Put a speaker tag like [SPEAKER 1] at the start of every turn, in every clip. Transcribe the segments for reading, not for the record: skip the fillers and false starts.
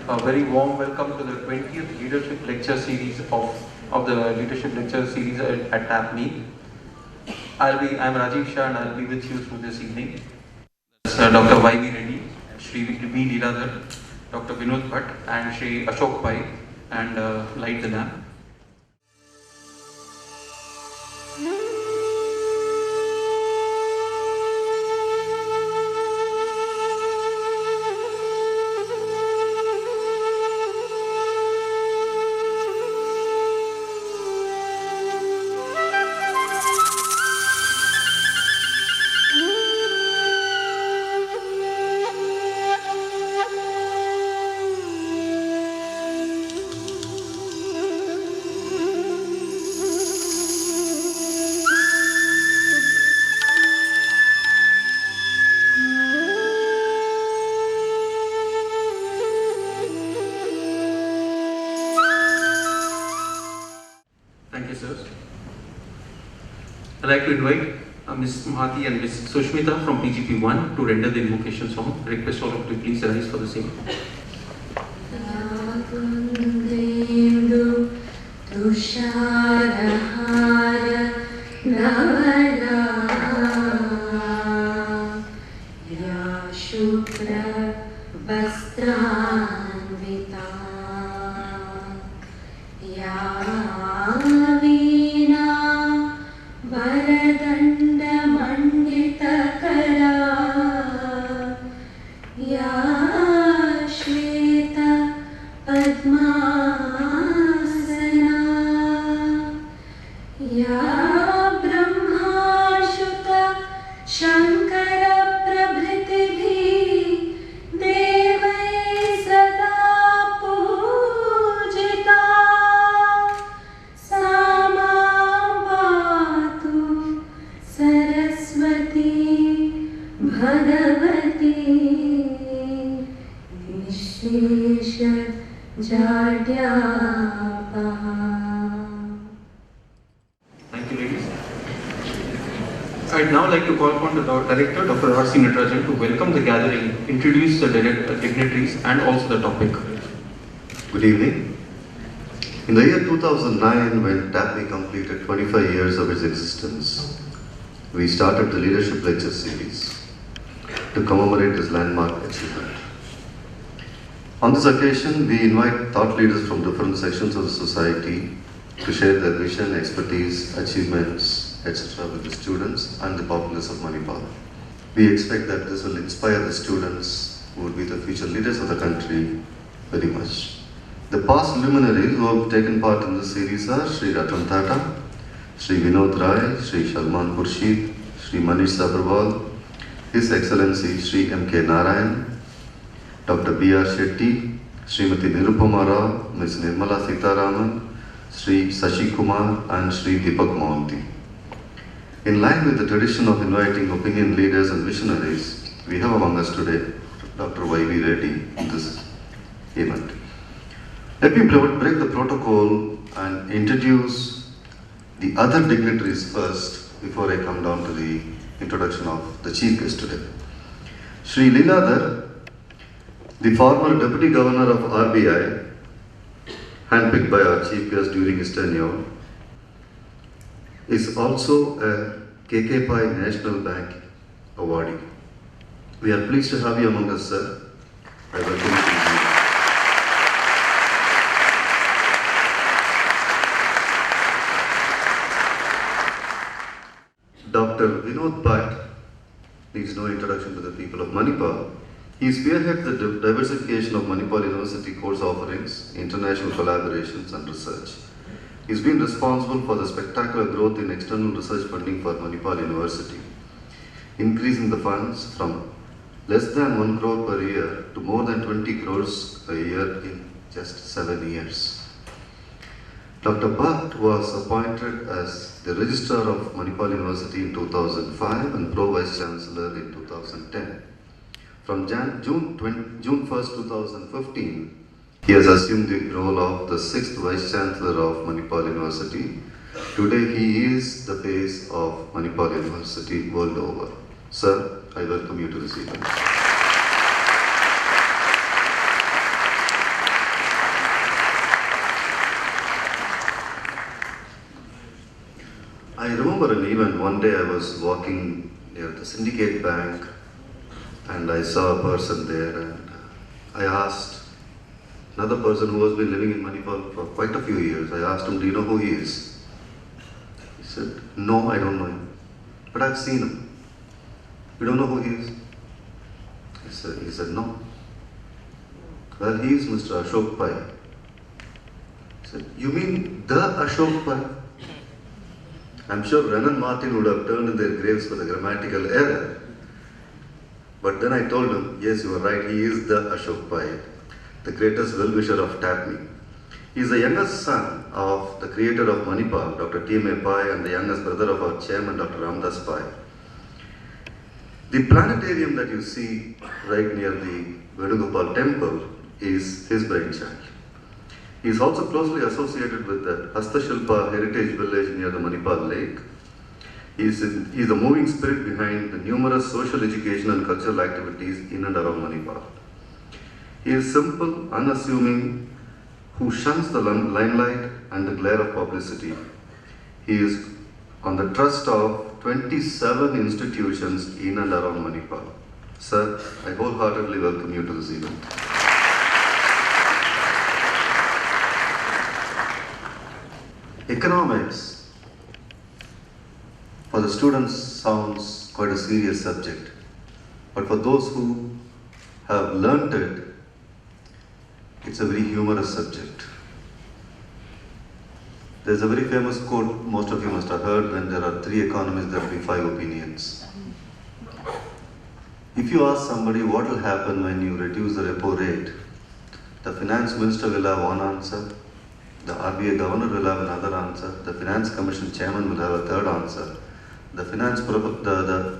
[SPEAKER 1] a very warm welcome to the 20th Leadership Lecture Series of the Leadership Lecture Series at TAPME. I'm Rajiv Shah and I'll be with you through this evening. Dr. Y.V. Reddy, Shri V. Leeladhar, Dr. Vinod Bhatt and Shri Ashok Pai, and light the lamp. Thank you, sir. I'd like to invite Ms. Mahati and Ms. Sushmita from PGP1 to render the invocation song. I request all of you to please rise for the same. Thank you, ladies. I'd now like to call upon the Director, Dr. R.C. Natarajan, to welcome the gathering, introduce the dignitaries and also the topic.
[SPEAKER 2] Good evening. In the year 2009, when TAPME completed 25 years of its existence, we started the Leadership Lecture Series to commemorate this landmark achievement. On this occasion, we invite thought leaders from different sections of the society to share their vision, expertise, achievements, etc. with the students and the populace of Manipal. We expect that this will inspire the students who will be the future leaders of the country very much. The past luminaries who have taken part in this series are Shri Ratan Tata, Shri Vinod Rai, Shri Salman Khurshid, Shri Manish Sabharwal, His Excellency Shri M.K. Narayan, Dr. B.R. Shetty, Srimati Nirupama Rao, Ms. Nirmala Sitaraman, Shri Sashi Kumar and Shri Deepak Mohanty. In line with the tradition of inviting opinion leaders and visionaries, we have among us today Dr. Y.V. Reddy in this event. Let me break the protocol and introduce the other dignitaries first before I come down to the introduction of the chief guest today. Shri Leeladhar, the former Deputy Governor of RBI, handpicked by our chief guest during his tenure, is also a KK Pai National Bank awardee. We are pleased to have you among us, sir. I welcome you. Dr. Vinod Bhatt needs no introduction to the people of Manipal. He spearheads the diversification of Manipal University course offerings, international collaborations and research. He's been responsible for the spectacular growth in external research funding for Manipal University, increasing the funds from less than 1 crore per year to more than 20 crores a year in just 7 years. Dr. Bhatt was appointed as the Registrar of Manipal University in 2005 and Pro Vice Chancellor in 2010. From June 1st, 2015, he has assumed the role of the 6th Vice Chancellor of Manipal University. Today, he is the face of Manipal University world over. Sir, I welcome you to this event. remember an event. One day I was walking near the Syndicate Bank and I saw a person there, and I asked another person who has been living in Manipal for quite a few years. I asked him, "Do you know who he is?" He said, "No, I don't know him, but I've seen him." "You don't know who he is?" He said, "No." "Well, he is Mr. Ashok Pai." I said, "You mean the Ashok Pai?" I'm sure Ren and Martin would have turned in their graves for the grammatical error. But then I told him, "Yes, you are right, he is the Ashok Pai, the greatest well-wisher of TAPME. He is the youngest son of the creator of Manipal, Dr. T.M.A. Pai, and the youngest brother of our chairman, Dr. Ramdas Pai. The planetarium that you see right near the Venugopal temple is his brainchild. He is also closely associated with the Hastashilpa Heritage Village near the Manipal Lake. He is the moving spirit behind the numerous social education and cultural activities in and around Manipal. He is simple, unassuming, who shuns the limelight and the glare of publicity. He is on the trust of 27 institutions in and around Manipal. Sir, I wholeheartedly welcome you to this event. Economics, for the students, sounds quite a serious subject, but for those who have learnt it, it's a very humorous subject. There's a very famous quote most of you must have heard: when there are 3 economists, there will be 5 opinions. If you ask somebody what will happen when you reduce the repo rate, the finance minister will have one answer, the RBI governor will have another answer, the finance commission chairman will have a third answer, the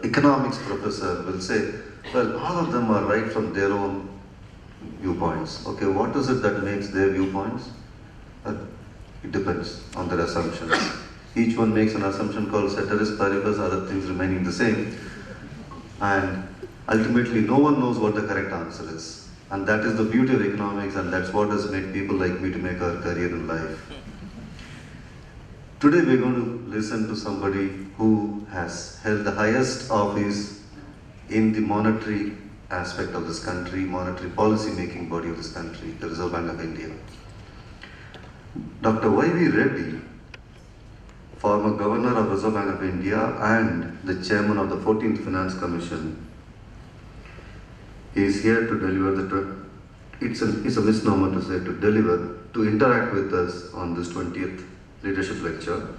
[SPEAKER 2] economics professor will say, well, all of them are right from their own viewpoints. Okay, what is it that makes their viewpoints? It depends on their assumptions. Each one makes an assumption called ceteris paribus, other things remaining the same. And ultimately, no one knows what the correct answer is. And that is the beauty of economics, and that's what has made people like me to make our career in life. Today we're going to listen to somebody who has held the highest office in the monetary aspect of this country, monetary policy making body of this country, the Reserve Bank of India. Dr. Y.V. Reddy, former governor of Reserve Bank of India and the chairman of the 14th Finance Commission, is here to deliver it's a misnomer to say to deliver, to interact with us on this 20th leadership lecture.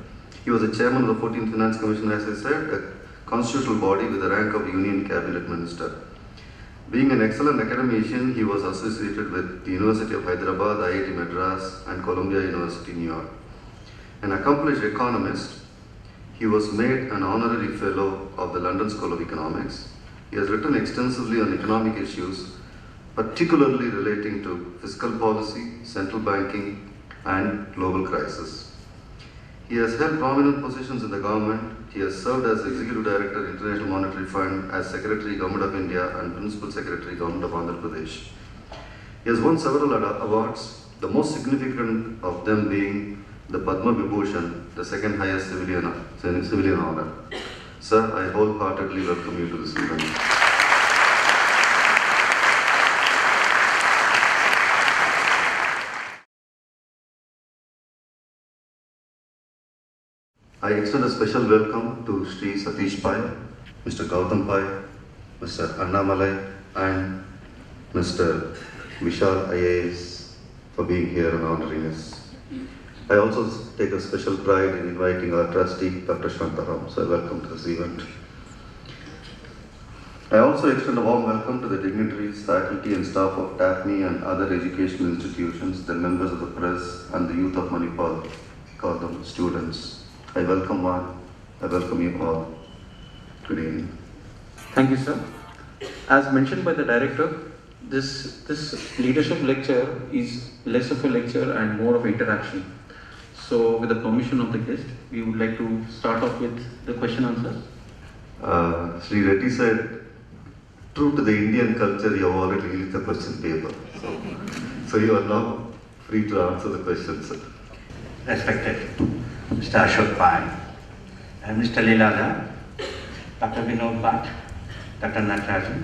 [SPEAKER 2] He was the chairman of the 14th Finance Commission, as I said, a constitutional body with the rank of Union Cabinet Minister. Being an excellent academician, he was associated with the University of Hyderabad, IIT Madras, and Columbia University, New York. An accomplished economist, he was made an honorary fellow of the London School of Economics. He has written extensively on economic issues, particularly relating to fiscal policy, central banking, and global crisis. He has held prominent positions in the government. He has served as Executive Director, International Monetary Fund, as Secretary, Government of India, and Principal Secretary, Government of Andhra Pradesh. He has won several awards, the most significant of them being the Padma Vibhushan, the second highest civilian honor. Sir, I wholeheartedly welcome you to this event. I extend a special welcome to Sri Satish Pai, Mr. Gautam Pai, Mr. Annamalai, and Mr. Vishal IAS for being here and honoring us. I also take a special pride in inviting our trustee, Dr. Shantaram, so welcome to this event. I also extend a warm welcome to the dignitaries, faculty and staff of TAPME and other educational institutions, the members of the press and the youth of Manipal, call them students. I welcome one, I welcome you all. Good evening.
[SPEAKER 1] Thank you, sir. As mentioned by the director, this leadership lecture is less of a lecture and more of interaction. So with the permission of the guest, we would like to start off with the question answer.
[SPEAKER 2] Sri Reddy said, true to the Indian culture, you have already released the question paper. So you are now free to answer the question, sir.
[SPEAKER 3] Respected Mr. Ashok Pai Mr. Leelada, Dr. Vinod Bhatt, Dr. Natarajan.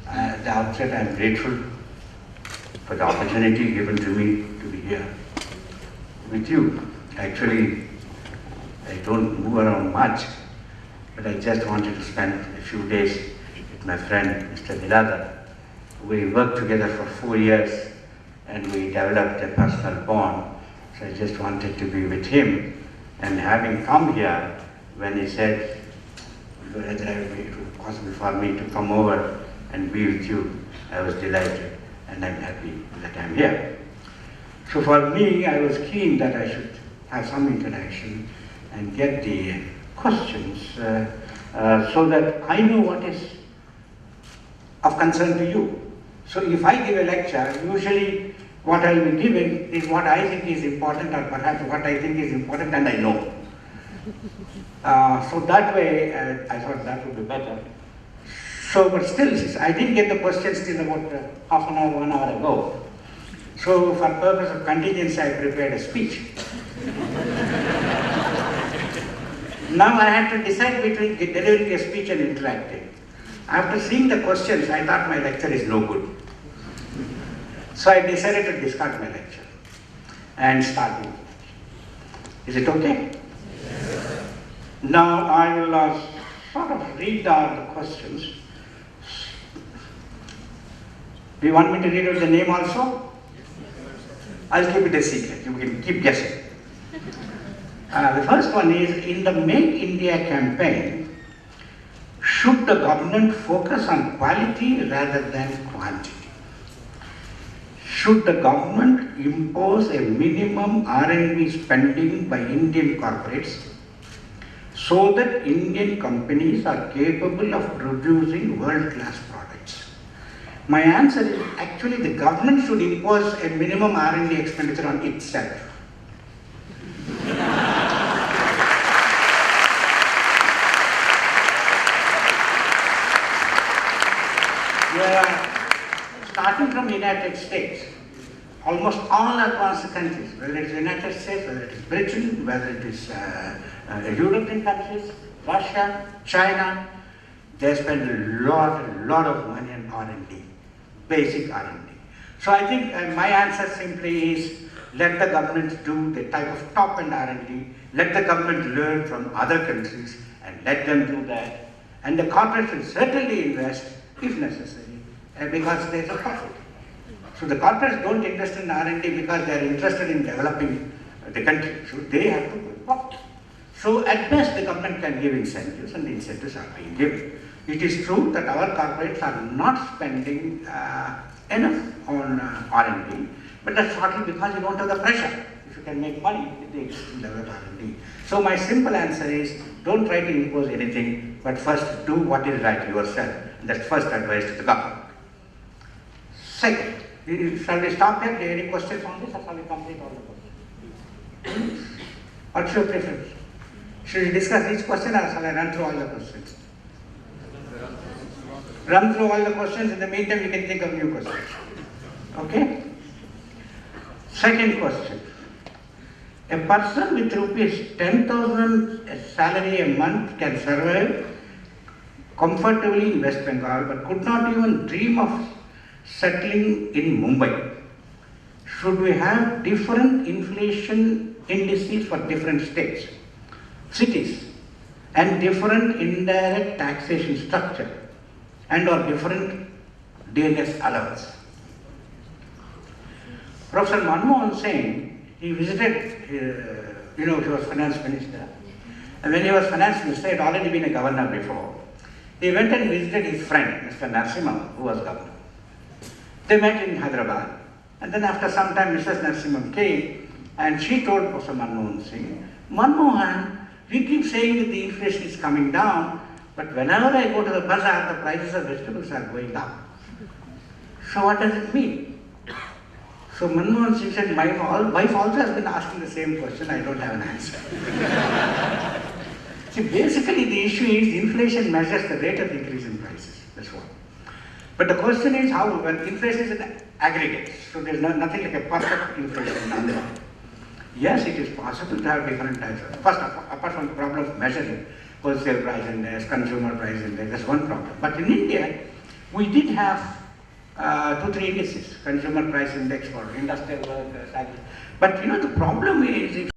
[SPEAKER 3] At the outset, I am grateful for the opportunity given to me to be here with you. Actually, I don't move around much, but I just wanted to spend a few days with my friend, Mr. Leelada. We worked together for 4 years and we developed a personal bond. So I just wanted to be with him. And having come here, when he said whether it was possible for me to come over and be with you, I was delighted and I'm happy that I'm here. So for me, I was keen that I should have some interaction and get the questions so that I know what is of concern to you. So if I give a lecture, usually what I will be giving is what I think is important, or perhaps what I think is important and I know. So that way, I thought that would be better. So, but still, I didn't get the questions till about half an hour, 1 hour ago. So for purpose of contingency, I prepared a speech. Now I had to decide between delivering a speech and interacting. After seeing the questions, I thought my lecture is no good. So I decided to discard my lecture and start with. Is it okay? Yes. Now I will sort of read the questions. Do you want me to read out the name also? I'll keep it a secret. You can keep guessing. The first one is, in the Make India campaign, should the government focus on quality rather than quantity? Should the government impose a minimum R&D spending by Indian corporates so that Indian companies are capable of producing world-class products? My answer is, actually the government should impose a minimum R&D expenditure on itself. Starting from the United States, almost all advanced countries, whether it is the United States, whether it is Britain, whether it is European countries, Russia, China, they spend a lot of money on R&D, basic R&D. So I think my answer simply is, let the government do the type of top-end R&D, let the government learn from other countries and let them do that. And the corporates will certainly invest if necessary, because there is a profit. So the corporates don't invest in R&D because they are interested in developing the country. So they have to go profit. So at best the government can give incentives, and the incentives are being given. It is true that our corporates are not spending enough on R&D, but that's partly because you don't have the pressure. If you can make money with the existing level of R&D. So my simple answer is, don't try to impose anything, but first do what is right yourself. And that's first advice to the government. Second, shall we stop here? Any questions on this, or shall we complete all the questions? What's your preference? Should we discuss each question, or shall I run through all the questions? Run through all the questions. In the meantime, you can think of new questions. Okay? Second question. A person with rupees 10,000 salary a month can survive comfortably in West Bengal, but could not even dream of settling in Mumbai. Should we have different inflation indices for different states, cities, and different indirect taxation structure, and or different DNS allowance? Professor Manmohan Singh, he visited, he was finance minister. And when he was finance minister, he had already been a governor before. He went and visited his friend, Mr. Narasimhan, who was governor. They met in Hyderabad. And then after some time, Mrs. Narasimhan came and she told Professor Manmohan Singh, Manmohan, we keep saying that the inflation is coming down, but whenever I go to the bazaar, the prices of vegetables are going up. So what does it mean? So Manmohan Singh said, my wife also has been asking the same question, I don't have an answer. See, basically the issue is inflation measures the rate of increase in prices, that's what. But the question is how, when inflation is an aggregate, so there's nothing like a perfect inflation number. Yes, it is possible to have different types of, first, apart from the problem of measuring wholesale price index, consumer price index, that's one problem. But in India, we did have 2-3 indices, consumer price index for industrial workers. But the problem is,